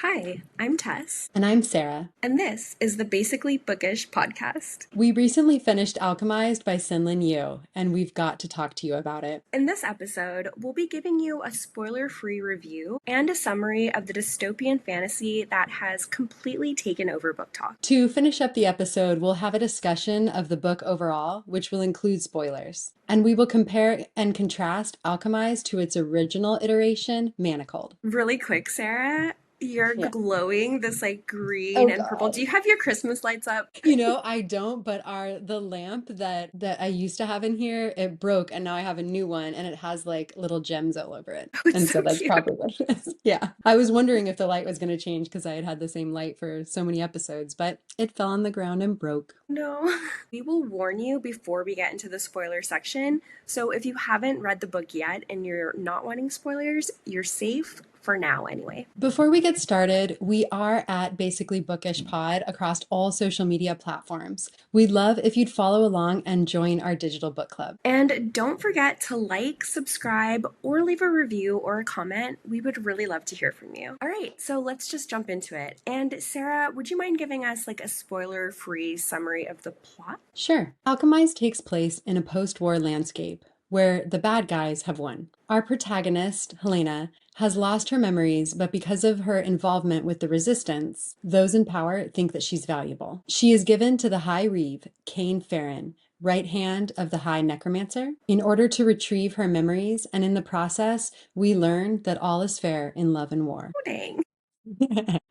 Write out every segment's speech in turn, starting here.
Hi, I'm Tess, And I'm Sarah. and this is the Basically Bookish podcast. We recently finished Alchemized by Senlinyu, and we've got to talk to you about it. In this episode, we'll be giving you a spoiler free review and a summary of the dystopian fantasy that has completely taken over BookTok. To finish up the episode, we'll have a discussion of the book overall, which will include spoilers. And we will compare and contrast Alchemized to its original iteration, Manacled. Really quick, Sarah, you're Yeah. glowing this like green Oh and purple. Do God. you have your Christmas lights up? I don't, but the lamp that I used to have in here, it broke and now I have a new one and it has like little gems all over it. Oh, it's And so so that's cute. probably what it is. Yeah. I was wondering if the light was going to change because I had had the same light for so many episodes, but it fell on the ground and broke. No. We will warn you before we get into the spoiler section. So if you haven't read the book yet and you're not wanting spoilers, you're safe for now anyway. Before we get started, we are at Basically Bookish Pod across all social media platforms. We'd love if you'd follow along and join our digital book club. And don't forget to like, subscribe, or leave a review or a comment. We would really love to hear from you. All right, so let's just jump into it. And Sarah, would you mind giving us like a spoiler-free summary of the plot? Sure. Alchemized takes place in a post-war landscape where the bad guys have won. Our protagonist, Helena, has lost her memories, but because of her involvement with the resistance, those in power think that she's valuable. She is given to the High Reeve, Cain Farron, right hand of the High Necromancer, in order to retrieve her memories, and in the process, we learn that all is fair in love and war. Oh, dang.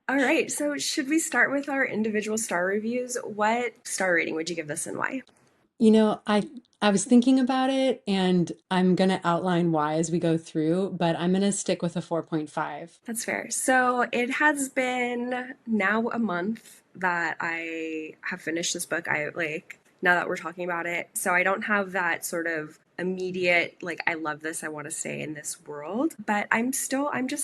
All right, so should we start with our individual star reviews? What star rating would you give this and why? You know, I was thinking about it and I'm going to outline why as we go through, but I'm going to stick with a 4.5. That's fair. So it has been now a month that I have finished this book. I like now that we're talking about it. So I don't have that sort of immediate like I love this, I want to stay in this world, but I'm just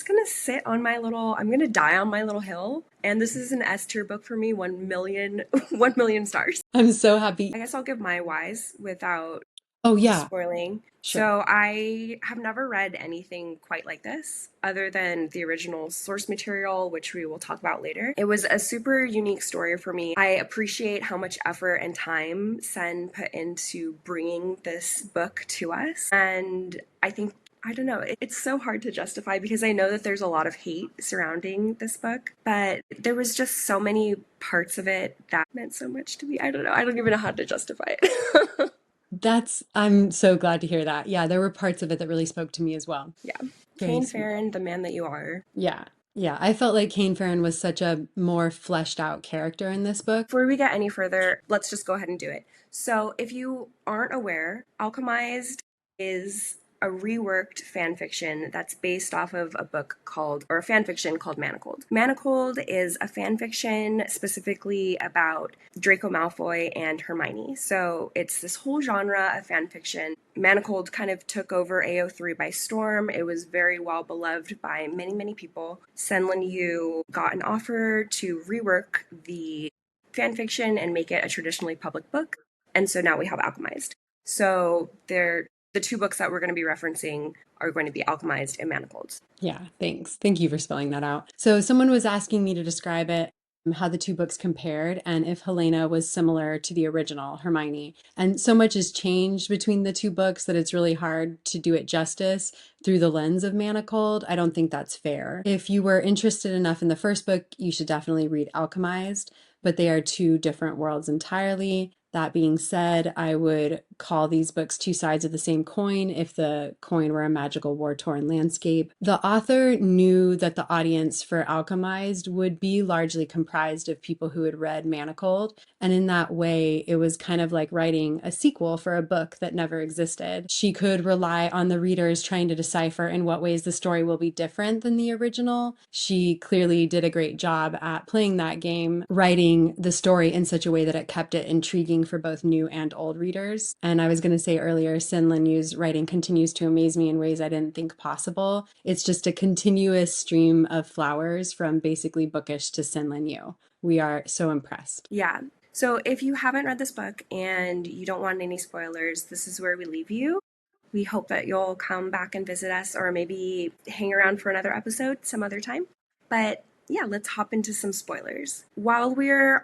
going to sit on my little I'm going to die on my little hill. And this is an S tier book for me, 1 million 1 million stars. I'm so happy. I guess I'll give my whys without Oh yeah, spoiling. sure. So I have never read anything quite like this other than the original source material, which we will talk about later. It was a super unique story for me. I appreciate how much effort and time Sen put into bringing this book to us. And I don't know, it's so hard to justify because I know that there's a lot of hate surrounding this book, but there was just so many parts of it that meant so much to me. I don't know. I don't even know how to justify it. I'm so glad to hear that. Yeah, there were parts of it that really spoke to me as well. Yeah. Very Cain sweet. Farron, the man that you are. Yeah. Yeah, I felt like Cain Farron was such a more fleshed out character in this book. Before we get any further, let's just go ahead and do it. So, if you aren't aware, Alchemized is a reworked fan fiction that's based off of a book called, or a fan fiction called Manacled. Manacled is a fan fiction specifically about Draco Malfoy and Hermione. So it's this whole genre of fan fiction. Manacled kind of took over AO3 by storm. It was very well beloved by many, many people. Senlinyu got an offer to rework the fan fiction and make it a traditionally public book. And so now we have Alchemized. So the two books that we're going to be referencing are going to be Alchemized and Manacled. Yeah, thanks. Thank you for spelling that out. So someone was asking me to describe it, how the two books compared, and if Helena was similar to the original, Hermione. And so much has changed between the two books that it's really hard to do it justice through the lens of Manacled. I don't think that's fair. If you were interested enough in the first book, you should definitely read Alchemized, but they are two different worlds entirely. That being said, I would call these books two sides of the same coin if the coin were a magical war-torn landscape. The author knew that the audience for Alchemized would be largely comprised of people who had read Manacled, and in that way, it was kind of like writing a sequel for a book that never existed. She could rely on the readers trying to decipher in what ways the story will be different than the original. She clearly did a great job at playing that game, writing the story in such a way that it kept it intriguing for both new and old readers. And I was going to say earlier, Senlinyu's writing continues to amaze me in ways I didn't think possible. It's just a continuous stream of flowers from Basically Bookish to Senlinyu. We are so impressed. Yeah. So if you haven't read this book and you don't want any spoilers, this is where we leave you. We hope that you'll come back and visit us or maybe hang around for another episode some other time. But yeah, let's hop into some spoilers. We're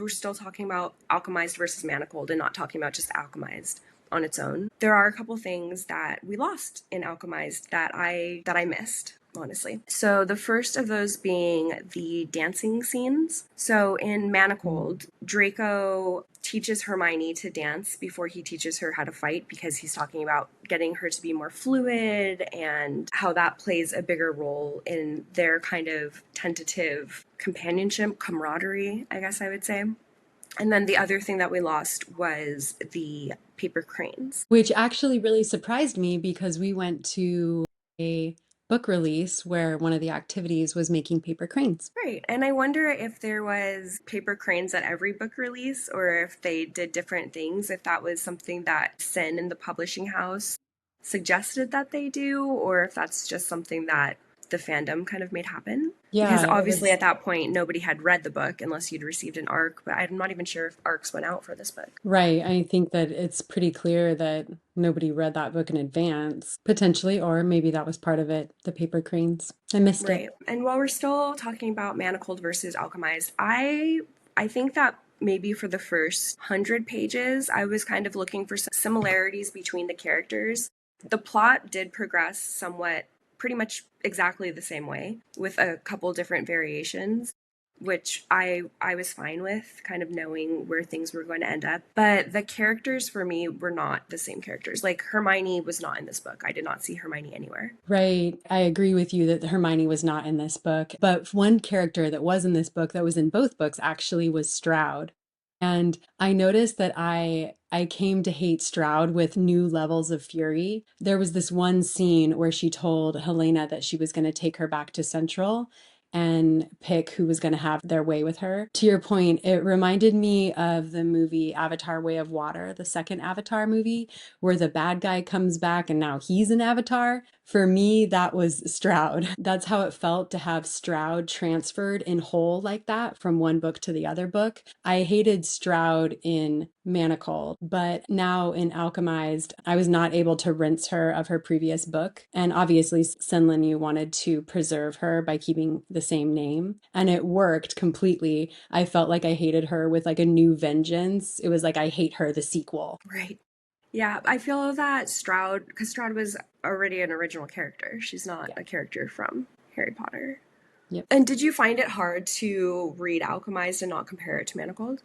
still talking about alchemized versus manacled and not talking about just alchemized on its own. There are a couple things that we lost in alchemized that I missed, honestly. So the first of those being the dancing scenes. So in Manacled, Draco teaches Hermione to dance before he teaches her how to fight, because he's talking about getting her to be more fluid and how that plays a bigger role in their kind of tentative companionship, camaraderie, I guess I would say. And then the other thing that we lost was the paper cranes. Which actually really surprised me because we went to a book release where one of the activities was making paper cranes. Right. And I wonder if there was paper cranes at every book release, or if they did different things, if that was something that Sin and the publishing house suggested that they do, or if that's just something that the fandom kind of made happen. Because Yeah, it obviously was at that point nobody had read the book unless you'd received an ARC, but I'm not even sure if ARCs went out for this book. right. I think that it's pretty clear that nobody read that book in advance, potentially, or maybe that was part of it, the paper cranes. I missed it. Right. And while we're still talking about manacled versus alchemized, I think that maybe for the first 100 pages, I was kind of looking for some similarities between the characters. The plot did progress somewhat, pretty much exactly the same way, with a couple different variations, which I was fine with, kind of knowing where things were going to end up. But the characters for me were not the same characters. Like Hermione was not in this book. I did not see Hermione anywhere. Right. I agree with you that Hermione was not in this book. But one character that was in this book that was in both books actually was Stroud. And I noticed that I came to hate Stroud with new levels of fury. There was this one scene where she told Helena that she was going to take her back to Central and pick who was going to have their way with her. To your point, it reminded me of the movie Avatar: Way of Water, the second Avatar movie, where the bad guy comes back and now he's an avatar. For me, that was Stroud. That's how it felt to have Stroud transferred in whole like that from one book to the other book. I hated Stroud in Manacle, but now in Alchemized, I was not able to rinse her of her previous book. And obviously, Senlinyu wanted to preserve her by keeping the same name. And it worked completely. I felt like I hated her with like a new vengeance. It was like I hate her, the sequel. Right. Yeah, I feel that Stroud, because Stroud was already an original character. She's not Yeah. a character from Harry Potter. Yep. And did you find it hard to read Alchemized and not compare it to Manacled?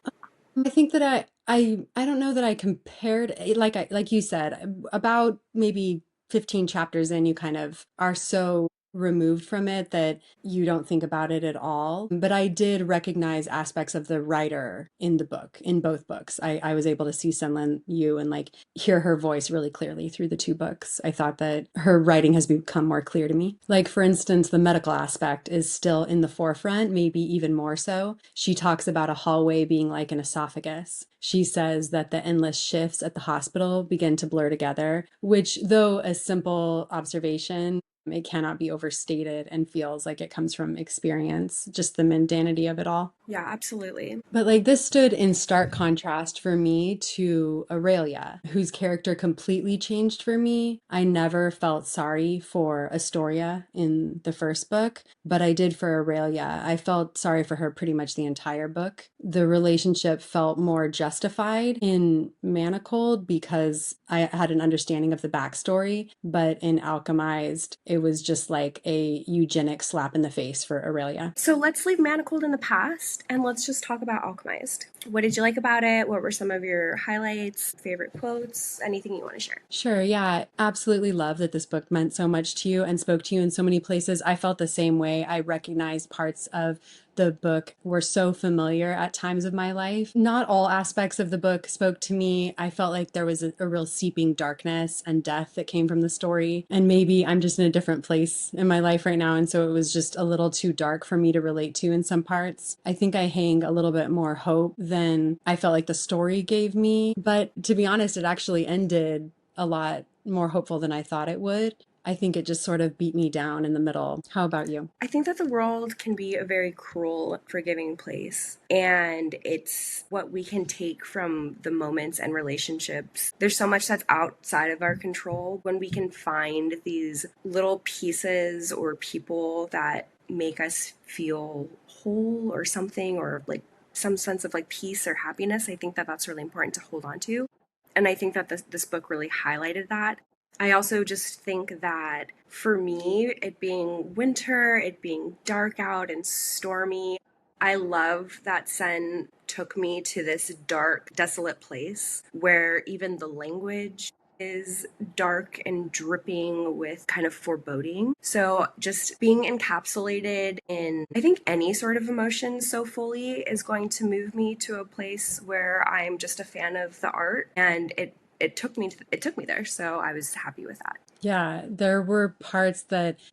I think that I don't know that I compared like you said about maybe 15 chapters in you kind of are so removed from it that you don't think about it at all. But I did recognize aspects of the writer in the book, in both books. I was able to see Senlin Yu and like hear her voice really clearly through the two books. I thought that her writing has become more clear to me. Like, for instance, the medical aspect is still in the forefront, maybe even more so. She talks about a hallway being like an esophagus. She says that the endless shifts at the hospital begin to blur together, which, though a simple observation, it cannot be overstated and feels like it comes from experience, just the mundanity of it all. Yeah, absolutely. But like this stood in stark contrast for me to Aurelia, whose character completely changed for me. I never felt sorry for Astoria in the first book, but I did for Aurelia. I felt sorry for her pretty much the entire book. The relationship felt more justified in Manacled because I had an understanding of the backstory, but in Alchemized, it was just like a eugenic slap in the face for Aurelia. So let's leave Manacled in the past and let's just talk about Alchemized. What did you like about it? What were some of your highlights, favorite quotes, anything you want to share? Sure, yeah, absolutely love that this book meant so much to you and spoke to you in so many places. I felt the same way. I recognized parts of the book were so familiar at times of my life. Not all aspects of the book spoke to me. I felt like there was a real seeping darkness and death that came from the story. And maybe I'm just in a different place in my life right now. And so it was just a little too dark for me to relate to in some parts. I think I hang a little bit more hope than I felt like the story gave me. But to be honest, it actually ended a lot more hopeful than I thought it would. I think it just sort of beat me down in the middle. How about you? I think that the world can be a very cruel, forgiving place, and it's what we can take from the moments and relationships. There's so much that's outside of our control when we can find these little pieces or people that make us feel whole or something, or like some sense of like peace or happiness. I think that that's really important to hold on to. And I think that this book really highlighted that. I also just think that for me, it being winter, it being dark out and stormy, I love that Sen took me to this dark, desolate place where even the language is dark and dripping with kind of foreboding. So just being encapsulated in, I think, any sort of emotion so fully is going to move me to a place where I'm just a fan of the art, and it took me there. So I was happy with that. Yeah, there were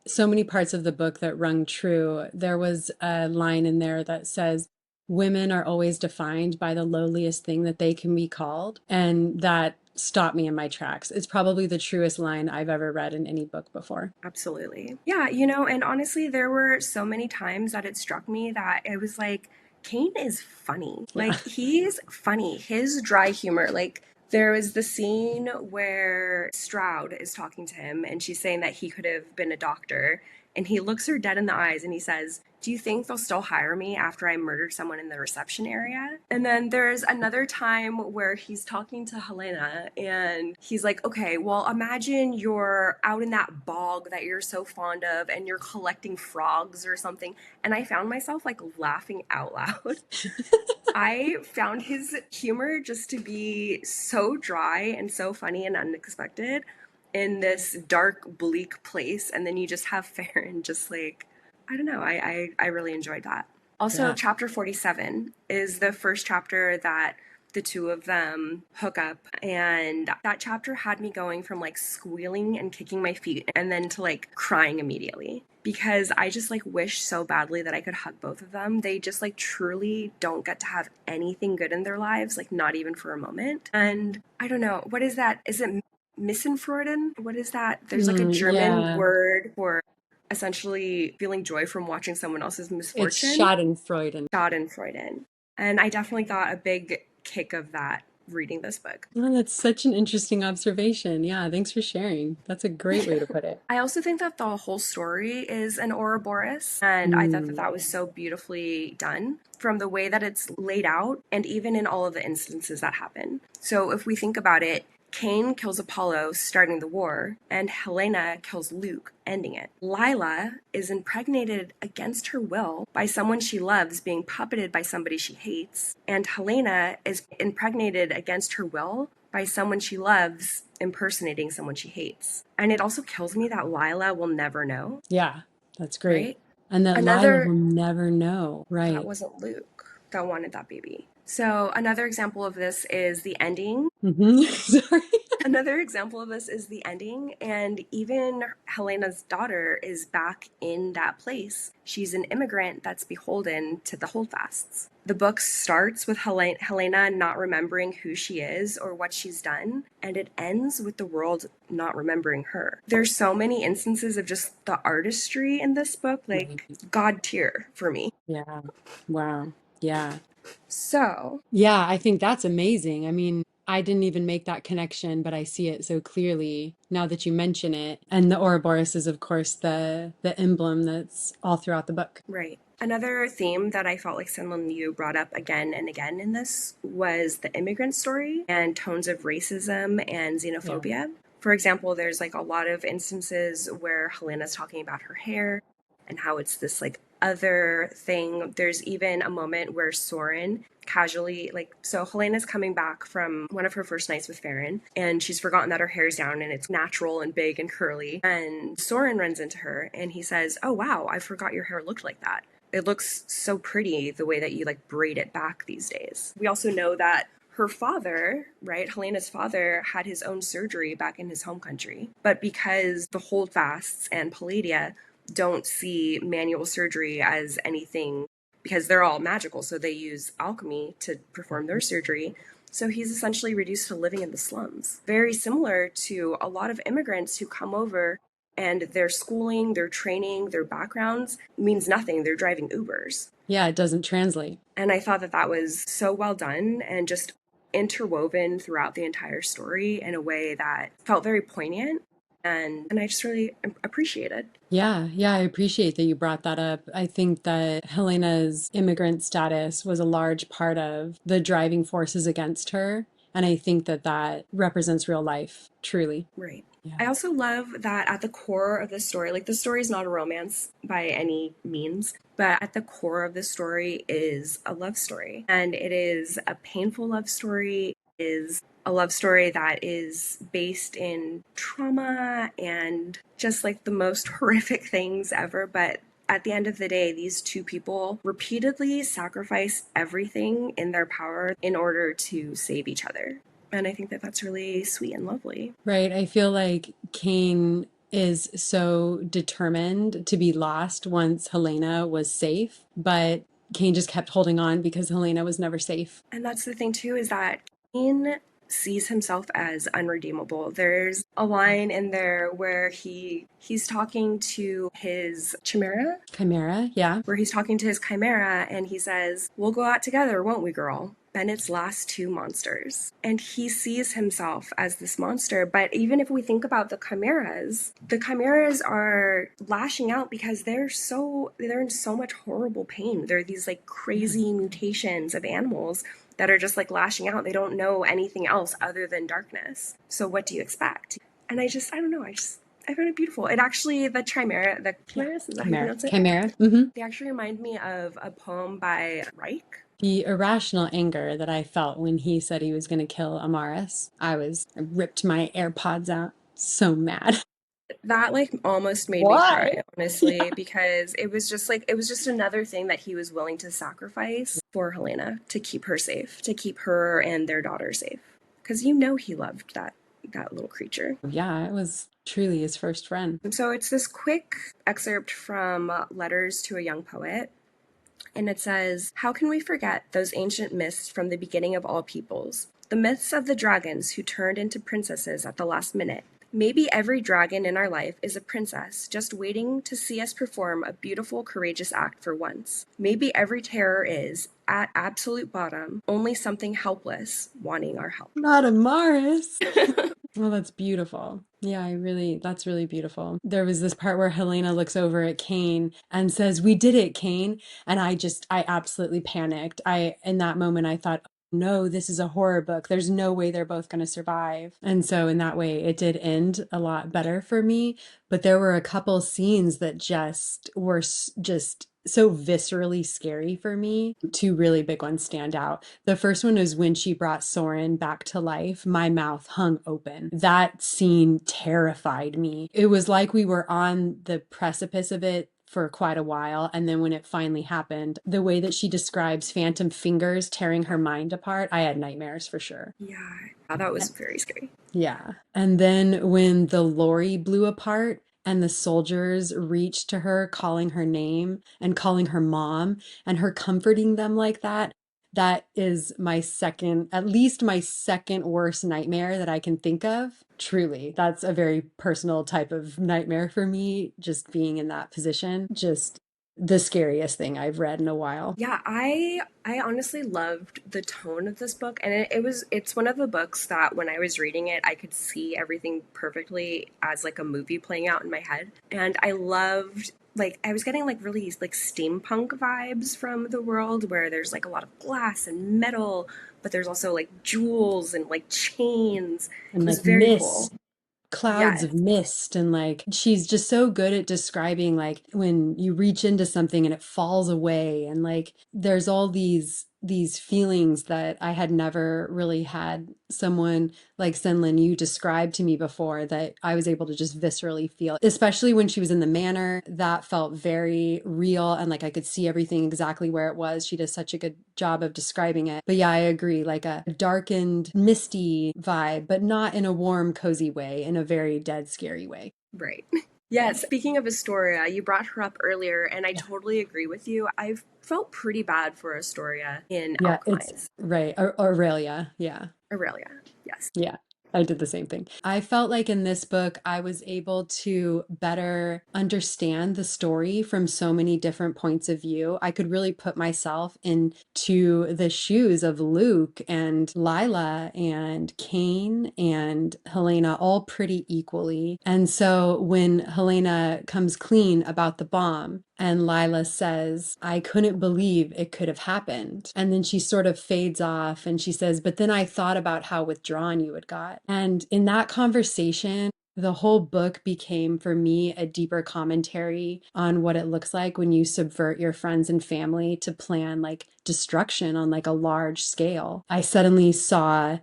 so many parts of the book that rung true. There was a line in there that says, women are always defined by the lowliest thing that they can be called. And that stopped me in my tracks. It's probably the truest line I've ever read in any book before. Absolutely. Yeah, and honestly, there were so many times that it struck me that it was like, Kane is funny. Yeah. Like, he's funny. His dry humor, like, there was the scene where Stroud is talking to him and she's saying that he could have been a doctor. And he looks her dead in the eyes and he says, "Do you think they'll still hire me after I murdered someone in the reception area?" And then there's another time where he's talking to Helena and he's like, "Okay, well, imagine you're out in that bog that you're so fond of and you're collecting frogs or something." And I found myself like laughing out loud. I found his humor just to be so dry and so funny and unexpected in this dark, bleak place. And then you just have Farron just like, I don't know, I really enjoyed that. Also, Yeah. chapter 47 is the first chapter that the two of them hook up. And that chapter had me going from like squealing and kicking my feet and then to like crying immediately because I just like wish so badly that I could hug both of them. They just like truly don't get to have anything good in their lives, like not even for a moment. And I don't know, what is that? Is it Missenfreuden? What is that? There's like a German Yeah. word for essentially feeling joy from watching someone else's It's misfortune. Schadenfreude. Schadenfreude. And I definitely got a big kick of that reading this book. Oh, that's such an interesting observation. Yeah, thanks for sharing. That's a great way to put it. I also think that the whole story is an Ouroboros, and I thought that Mm, that was so beautifully done from the way that it's laid out, and even in all of the instances that happen. So if we think about it, Cain kills Apollo, starting the war, and Helena kills Luke, ending it. Lila is impregnated against her will by someone she loves being puppeted by somebody she hates, and Helena is impregnated against her will by someone she loves impersonating someone she hates. And it also kills me that Lila will never know, yeah, that's great. right? And that Lila will Another, never know. that Right. wasn't Luke that wanted that baby. So another example of this is the ending. Sorry. Another example of this is the ending, and even Helena's daughter is back in that place. She's an immigrant that's beholden to the holdfasts. The book starts with Helena not remembering who she is or what she's done, and it ends with the world not remembering her. There's so many instances of just the artistry in this book, Right. like God tier for me. Yeah. Wow. Yeah. So, Yeah, I think that's amazing. I mean, I didn't even make that connection, but I see it so clearly now that you mention it. And the Ouroboros is, of course, the emblem that's all throughout the book. right. Another theme that I felt like Senlinyu brought up again and again in this was the immigrant story and tones of racism and Yeah. xenophobia. For example, there's like a lot of instances where Helena's talking about her hair and how it's this like other thing. There's even a moment where Soren casually, like, so Helena's coming back from one of her first nights with Farron and she's forgotten that her hair's down and it's natural and big and curly. And Soren runs into her and he says, "Oh, wow, I forgot your hair looked like that. It looks so pretty the way that you like braid it back these days." We also know that her father, right, Helena's father, had his own surgery back in his home country. But because the holdfasts and Palladia don't see manual surgery as anything, because they're all magical, so they use alchemy to perform their surgery. So he's essentially reduced to living in the slums. Very similar to a lot of immigrants who come over and their schooling, their training, their backgrounds means nothing. They're driving Ubers. Yeah, it doesn't translate. And I thought that that was so well done and just interwoven throughout the entire story in a way that felt very poignant. and I just really appreciate it. Yeah, yeah, I appreciate that you brought that up. I think that Helena's immigrant status was a large part of the driving forces against her. And I think that that represents real life, truly. Right. Yeah. I also love that at the core of the story, like the story is not a romance by any means, but at the core of the story is a love story. And it is a painful love story, it is a love story that is based in trauma and just like the most horrific things ever. But at the end of the day, these two people repeatedly sacrifice everything in their power in order to save each other. And I think that that's really sweet and lovely. Right. I feel like Cain is so determined to be lost once Helena was safe, but Cain just kept holding on because Helena was never safe. And that's the thing too, is that Cain sees himself as unredeemable. There's a line in there where he's talking to his chimera, Chimera, yeah. where he's talking to his chimera and he says, "We'll go out together, won't we, girl?" Bennett's last two monsters. And he sees himself as this monster. But even if we think about the chimeras are lashing out because they're in so much horrible pain. They're these like crazy mutations of animals that are just like lashing out. They don't know anything else other than darkness. So what do you expect? And I don't know, I found it beautiful. It actually, the Yeah. chimeras, is that how you Chimera. pronounce it? Chimera. Hmm. They actually remind me of a poem by Reich. The irrational anger that I felt when he said he was going to kill Amaris. I ripped my AirPods out. So mad. That like almost made me Why? cry, honestly, because it was just another thing that he was willing to sacrifice for Helena to keep her safe, to keep her and their daughter safe. Because you know he loved that little creature. Yeah, it was truly his first friend. So it's this quick excerpt from Letters to a Young Poet. And it says, "How can we forget those ancient myths from the beginning of all peoples? The myths of the dragons who turned into princesses at the last minute. Maybe every dragon in our life is a princess, just waiting to see us perform a beautiful, courageous act for once. Maybe every terror is, at absolute bottom, only something helpless wanting our help." Not Amaris. Well, that's beautiful. Yeah, that's really beautiful. There was this part where Helena looks over at Cain and says, "We did it, Cain." And I absolutely panicked. In that moment, I thought, no, this is a horror book. There's no way they're both going to survive. And so in that way, it did end a lot better for me. But there were a couple scenes that just were just so viscerally scary for me. Two really big ones stand out. The first one is when she brought Soren back to life. My mouth hung open. That scene terrified me. It was like we were on the precipice of it for quite a while. And then when it finally happened, the way that she describes phantom fingers tearing her mind apart, I had nightmares for sure. Yeah, that was very scary. Yeah. And then when the lorry blew apart and the soldiers reached to her, calling her name and calling her mom, and her comforting them like that, that is at least my second worst nightmare that I can think of. Truly, that's a very personal type of nightmare for me, just being in that position. Just the scariest thing I've read in a while. Yeah, I honestly loved the tone of this book, and it's one of the books that when I was reading it, I could see everything perfectly as like a movie playing out in my head. And I loved, like, I was getting like really like steampunk vibes from the world where there's like a lot of glass and metal, but there's also like jewels and like chains. And It was like very cool. mist, clouds Yes. of mist, and like she's just so good at describing like when you reach into something and it falls away, and like there's all these feelings that I had never really had someone like Senlinyu describe to me before, that I was able to just viscerally feel, especially when she was in the manor. That felt very real, and like I could see everything exactly where it was. She does such a good job of describing it. But yeah, I agree, like a darkened, misty vibe, but not in a warm, cozy way, in a very dead, scary way. Right. Yes, speaking of Astoria, you brought her up earlier, and I Yeah. totally agree with you. I've felt pretty bad for Astoria in Yeah, it's Alchemized. right. Aurelia. Yeah. Aurelia, yes. Yeah. I did the same thing. I felt like in this book, I was able to better understand the story from so many different points of view. I could really put myself into the shoes of Luke and Lila and Cain and Helena all pretty equally. And so when Helena comes clean about the bomb, and Lila says, I couldn't believe it could have happened. And then she sort of fades off and she says, but then I thought about how withdrawn you had got. And in that conversation, the whole book became for me a deeper commentary on what it looks like when you subvert your friends and family to plan like destruction on like a large scale. I suddenly saw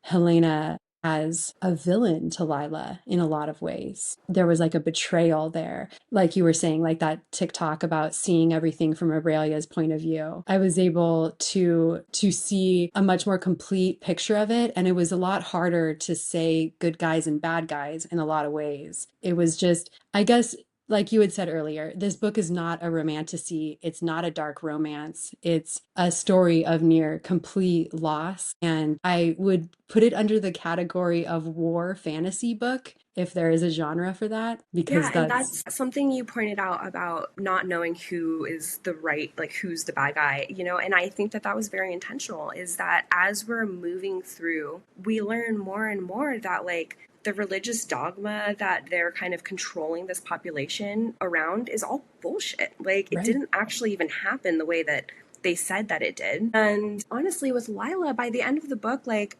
Helena as a villain to Lila in a lot of ways. There was like a betrayal there. Like you were saying, like that TikTok about seeing everything from Aurelia's point of view. I was able to see a much more complete picture of it. And it was a lot harder to say good guys and bad guys in a lot of ways. It was just, I guess, like you had said earlier, this book is not a romantasy. It's not a dark romance. It's a story of near complete loss. And I would put it under the category of war fantasy book, if there is a genre for that, Yeah, because and that's that's something you pointed out about not knowing who is the right, like who's the bad guy, and I think that that was very intentional, is that as we're moving through, we learn more and more that like the religious dogma that they're kind of controlling this population around is all bullshit. Like it right. didn't actually even happen the way that they said that it did. And honestly, with Lila, by the end of the book, like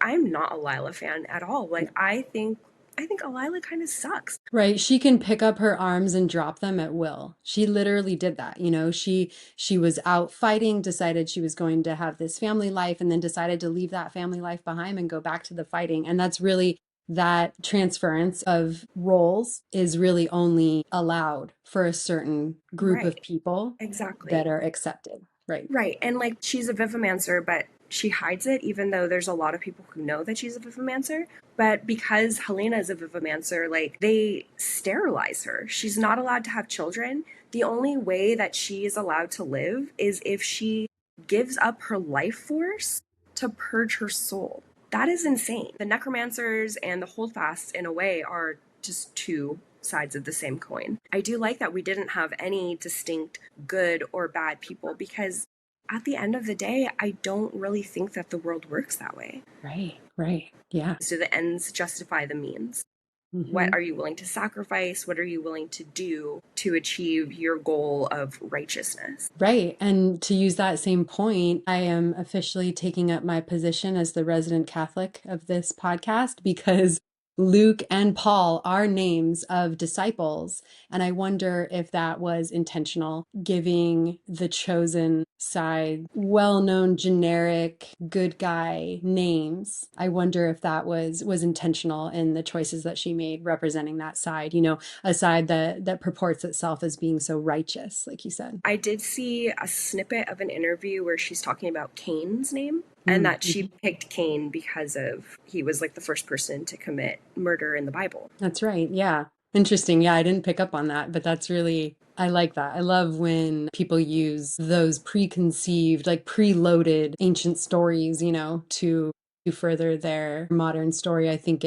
I'm not a Lila fan at all. Like I think Lila kind of sucks. Right. She can pick up her arms and drop them at will. She literally did that. She was out fighting, decided she was going to have this family life, and then decided to leave that family life behind and go back to the fighting. And that's really that transference of roles is really only allowed for a certain group of Right. people that Exactly. are accepted. Right. Right. And like she's a vivomancer, but she hides it, even though there's a lot of people who know that she's a vivomancer. But because Helena is a vivomancer, like they sterilize her. She's not allowed to have children. The only way that she is allowed to live is if she gives up her life force to purge her soul. That is insane. The necromancers and the holdfasts, in a way, are just two sides of the same coin. I do like that we didn't have any distinct good or bad people, because at the end of the day, I don't really think that the world works that way. Right. Right. Yeah. Do the ends justify the means? What Hmm. are you willing to sacrifice? What are you willing to do to achieve your goal of righteousness? Right. And to use that same point, I am officially taking up my position as the resident Catholic of this podcast because Luke and Paul are names of disciples. And I wonder if that was intentional, giving the chosen side well-known generic good guy names. I wonder if that was intentional in the choices that she made representing that side, a side that purports itself as being so righteous, like you said. I did see a snippet of an interview where she's talking about Cain's name, and that she Mm-hmm. picked Cain because of he was like the first person to commit murder in the Bible. That's right. Yeah. Interesting. Yeah, I didn't pick up on that, but that's really, I like that. I love when people use those preconceived, like preloaded ancient stories, to further their modern story. I think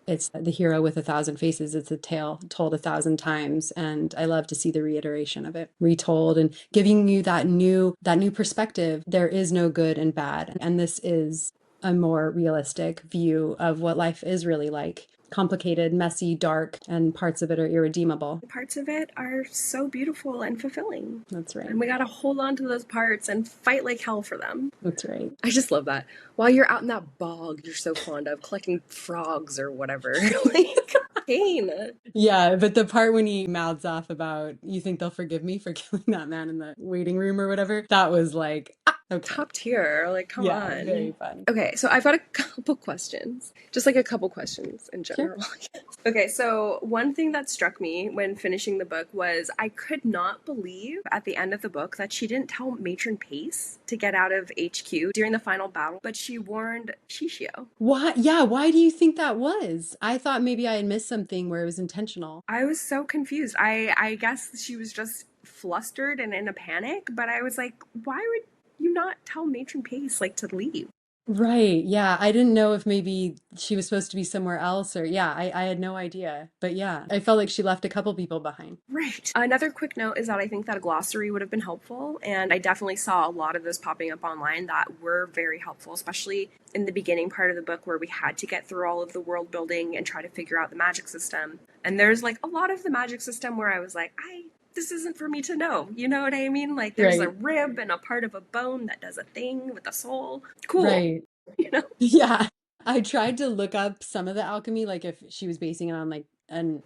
it's the hero with a thousand faces. It's a tale told a thousand times. And I love to see the reiteration of it retold and giving you that new perspective. There is no good and bad. And this is a more realistic view of what life is really like. Complicated, messy, dark, and parts of it are irredeemable. Parts of it are so beautiful and fulfilling. That's right. And we gotta hold on to those parts and fight like hell for them. That's right. I just love that. While you're out in that bog you're so fond of, collecting frogs or whatever. Like, Cain. Yeah, but the part when he mouths off about, you think they'll forgive me for killing that man in the waiting room or whatever, that was like, okay. Top tier. Like, come Yeah, on. very fun. Okay, so I've got a couple questions. Just like a couple questions in Sure. general. Okay, so one thing that struck me when finishing the book was I could not believe at the end of the book that she didn't tell Matron Pace to get out of HQ during the final battle, but she warned Shishio. Why? Yeah, why do you think that was? I thought maybe I had missed something where it was intentional. I was so confused. I guess she was just flustered and in a panic, but I was like, why would you not tell Matron Pace like to leave? Right. Yeah. I didn't know if maybe she was supposed to be somewhere else or yeah, I had no idea. But yeah, I felt like she left a couple people behind. Right. Another quick note is that I think that a glossary would have been helpful, and I definitely saw a lot of those popping up online that were very helpful, especially in the beginning part of the book where we had to get through all of the world building and try to figure out the magic system. And there's like a lot of the magic system where I was like, I this isn't for me to know. You know what I mean? Like there's a Right. rib and a part of a bone that does a thing with a soul. Cool. Right. You know? Yeah. I tried to look up some of the alchemy, like if she was basing it on like, and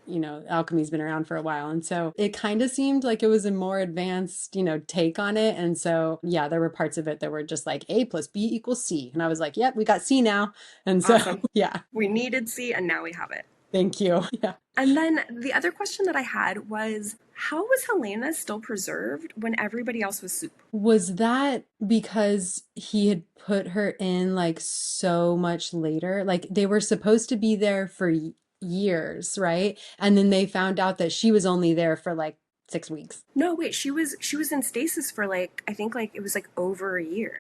alchemy's been around for a while. And so it kind of seemed like it was a more advanced, take on it. And so, yeah, there were parts of it that were just like A plus B equals C. And I was like, yep, we got C now. And so, Awesome. yeah, We needed C and now we have it. thank you. Yeah. And then the other question that I had was how was Helena still preserved when everybody else was soup? Was that because he had put her in like so much later? Like they were supposed to be there for years, right? And then they found out that she was only there for like 6 weeks. No, wait, she was in stasis for like I think like it was like over a year.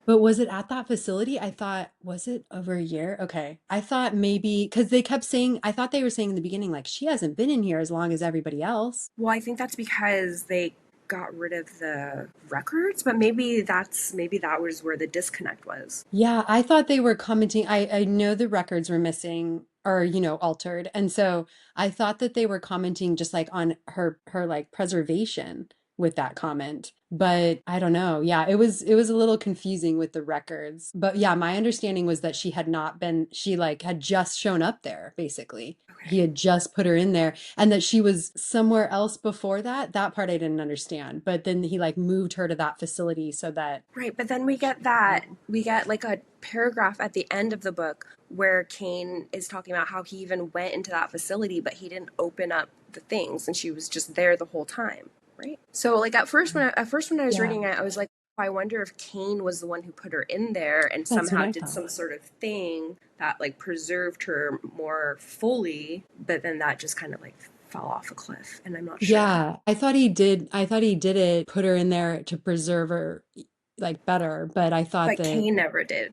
But was it at that facility? I thought, was it over a year? Okay. I thought maybe because they kept saying, I thought they were saying in the beginning, like, she hasn't been in here as long as everybody else. Well, I think that's because they got rid of the records, but maybe that was where the disconnect was. Yeah, I thought they were commenting. I know the records were missing or, altered. And so I thought that they were commenting just like on her like preservation with that comment. But I don't know. Yeah, it was a little confusing with the records. But yeah, my understanding was that she had not been, she like had just shown up there, basically. He Okay. had just put her in there and that she was somewhere else before that. That part I didn't understand. But then he like moved her to that facility so that Right, but then we get like a paragraph at the end of the book where Kane is talking about how he even went into that facility, but he didn't open up the things, and she was just there the whole time, right? So like at first when I was yeah, reading it, I was like, I wonder if Kane was the one who put her in there and that's what somehow I did thought. some sort of thing that like preserved her more fully, but then that just kind of like fell off a cliff, and I'm not sure. Yeah, I thought he did. I thought he did it, put her in there to preserve her like better. But I thought But that, Kane never did.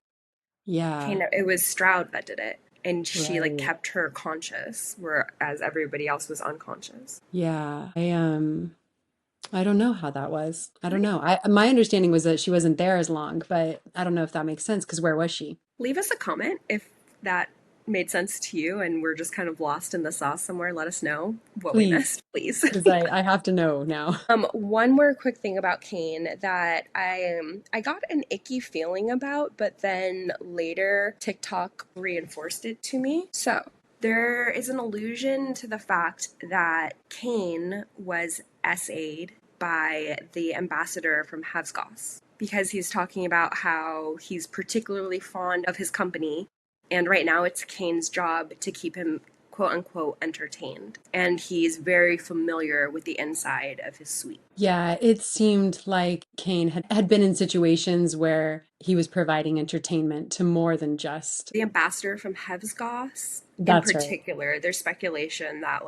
yeah, It was Stroud that did it, and she like right. kept her conscious, whereas everybody else was unconscious. Yeah, I don't know how that was. I don't Right. know. My understanding was that she wasn't there as long, but I don't know if that makes sense because where was she? Leave us a comment if that made sense to you, and we're just kind of lost in the sauce somewhere. Let us know what we Please, missed, please. because I have to know now. One more quick thing about Kane that I got an icky feeling about, but then later TikTok reinforced it to me. So there is an allusion to the fact that Kane was SA'd by the ambassador from Havsgos because he's talking about how he's particularly fond of his company, and right now it's Kane's job to keep him quote unquote entertained. And he's very familiar with the inside of his suite. Yeah, it seemed like Kane had been in situations where he was providing entertainment to more than just. The ambassador from Hevsgos, in That's right. particular, there's speculation that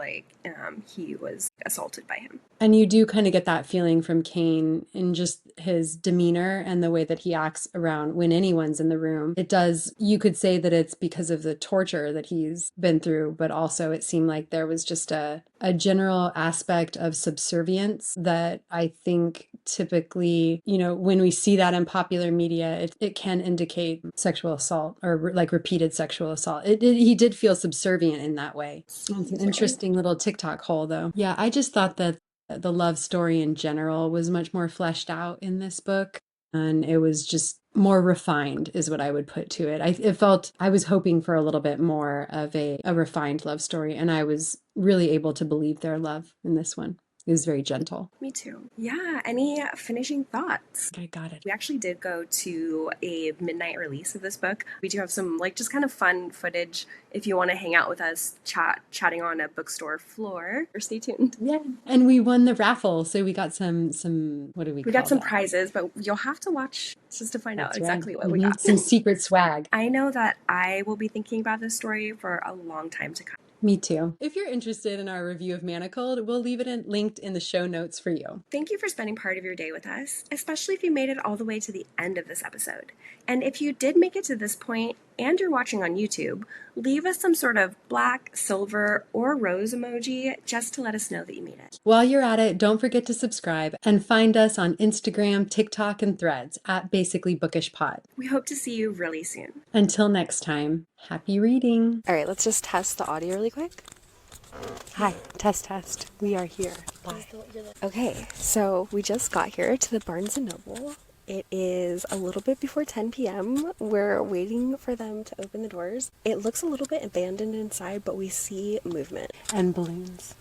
he was assaulted by him. And you do kind of get that feeling from Kane in just his demeanor and the way that he acts around when anyone's in the room. It does, you could say that it's because of the torture that he's been through, but also it seemed like there was just a general aspect of subservience that I think typically, when we see that in popular media, it can indicate sexual assault or like repeated sexual assault. He did feel subservient in that way. It's an Right. interesting little TikTok hole, though. Yeah, I just thought that the love story in general was much more fleshed out in this book. And it was just more refined, is what I would put to it. It felt I was hoping for a little bit more of a refined love story, and I was really able to believe their love in this one. It was very gentle. Me too. Yeah. Any finishing thoughts? I got it. We actually did go to a midnight release of this book. We do have some like just kind of fun footage if you want to hang out with us chatting on a bookstore floor. Or stay tuned. Yeah. And we won the raffle, so we got some what do we We got call some that? prizes, but you'll have to watch just to find out That's right. exactly what we got. Some secret swag. I know that I will be thinking about this story for a long time to come. Me too. If you're interested in our review of Manacled, we'll leave it linked in the show notes for you. Thank you for spending part of your day with us, especially if you made it all the way to the end of this episode. And if you did make it to this point and you're watching on YouTube, leave us some sort of black, silver, or rose emoji just to let us know that you made it. While you're at it, don't forget to subscribe and find us on Instagram, TikTok, and Threads at Basically Bookish Pod. We hope to see you really soon. Until next time, happy reading. All right, let's just test the audio really quick. Hi, test. We are here. Bye. Okay, so we just got here to the Barnes & Noble. It is a little bit before 10 p.m. We're waiting for them to open the doors. It looks a little bit abandoned inside, but we see movement. And balloons.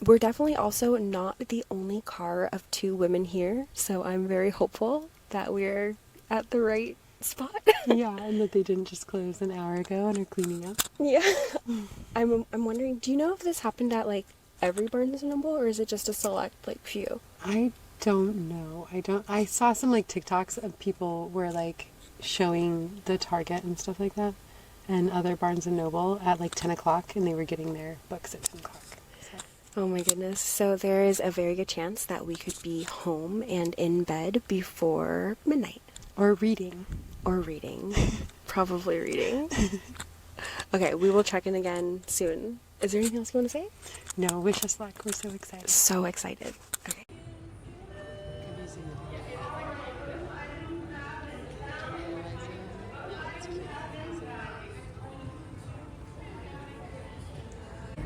We're definitely also not the only car of 2 women here, so I'm very hopeful that we're at the right spot. Yeah, and that they didn't just close an hour ago and are cleaning up. Yeah. I'm wondering, do you know if this happened at like every Barnes & Noble, or is it just a select like few? I don't know. I saw some like TikToks of people were like showing the Target and stuff like that and other Barnes & Noble at like 10 o'clock, and they were getting their books at 10 o'clock. Oh my goodness. So there is a very good chance that we could be home and in bed before midnight. Or reading. Probably reading. Okay, we will check in again soon. Is there anything else you want to say? No, wish us luck. We're so excited. So excited. Okay.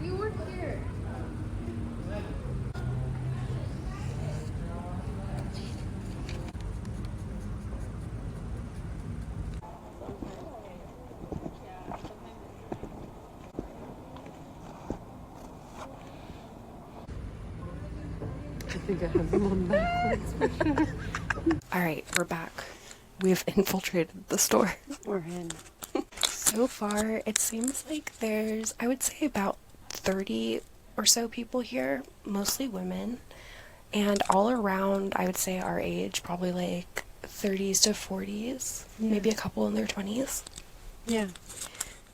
You work here. I think I have them on backwards for sure. All right, we're back. We've infiltrated the store. We're in. So far, it seems like there's, I would say, about 30 or so people here, mostly women. And all around, I would say our age, probably like 30s to 40s, maybe a couple in their 20s. Yeah.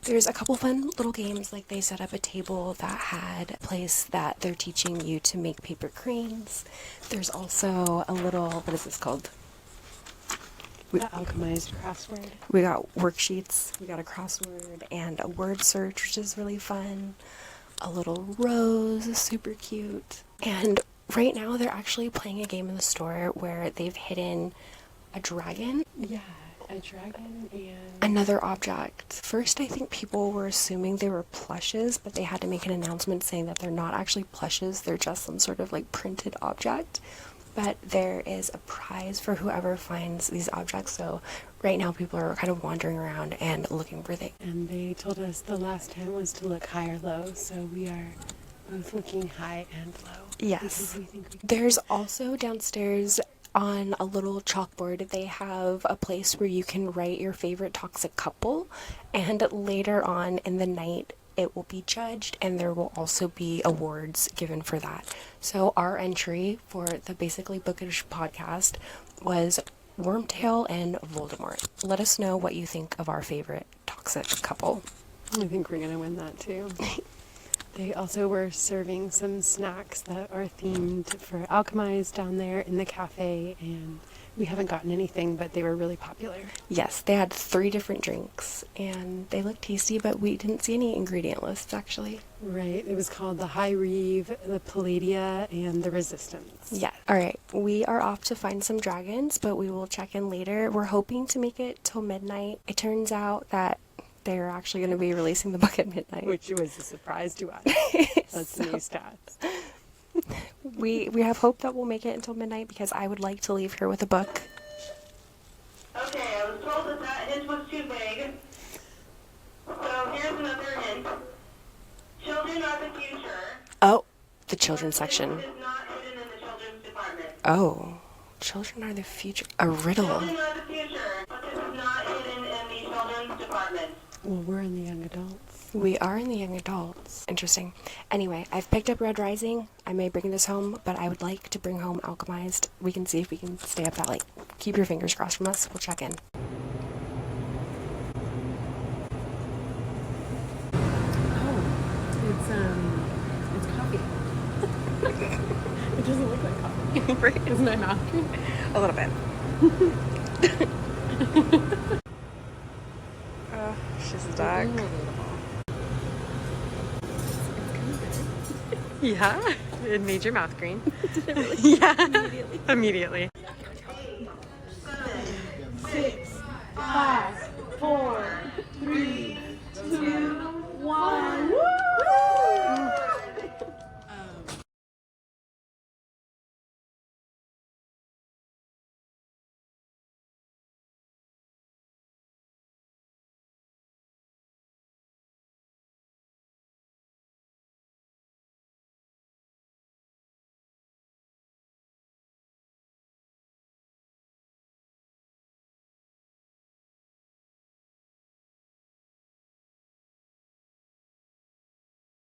There's a couple fun little games, like they set up a table that had a place that they're teaching you to make paper cranes. There's also a little, what is this called? The alchemized crossword. We got worksheets, we got a crossword, and a word search, which is really fun. A little rose, super cute. And right now they're actually playing a game in the store where they've hidden a dragon. Yeah, a dragon and Another object. First, I think people were assuming they were plushes, but they had to make an announcement saying that they're not actually plushes, they're just some sort of like printed object. But there is a prize for whoever finds these objects, so right now people are kind of wandering around and looking for things. And they told us the last time was to look high or low, so we are both looking high and low. Yes. We think we can. There's also downstairs on a little chalkboard, they have a place where you can write your favorite toxic couple, and later on in the night it will be judged, and there will also be awards given for that. So our entry for the Basically Bookish podcast was Wormtail and Voldemort. Let us know what you think of our favorite toxic couple. I think we're gonna win that too. They also were serving some snacks that are themed for Alchemised down there in the cafe, and we haven't gotten anything, but they were really popular. Yes, they had 3 different drinks, and they looked tasty, but we didn't see any ingredient lists, actually. Right, it was called the High Reeve, the Palladia, and the Resistance. Yeah. All right, we are off to find some dragons, but we will check in later. We're hoping to make it till midnight. It turns out that they're actually going to be releasing the book at midnight. Which was a surprise to us. That's new stats. We have hope that we'll make it until midnight because I would like to leave here with a book. Okay, I was told that that hint was too vague. So here's another hint. Children are the future. Oh, the children's section. It is not hidden in the children's department. Oh, children are the future. A riddle. Children are the future, but this is not hidden in the children's department. Well, we're in the young adults. We are in the young adults. Interesting. Anyway, I've picked up Red Rising. I may bring this home, but I would like to bring home Alchemized. We can see if we can stay up that late. Keep your fingers crossed from us. We'll check in. Oh, Right? Is my mouth green? A little bit. Oh, she's a dog. Yeah, it made your mouth green. Did it really? Yeah, immediately. 8, 7, 6, 5,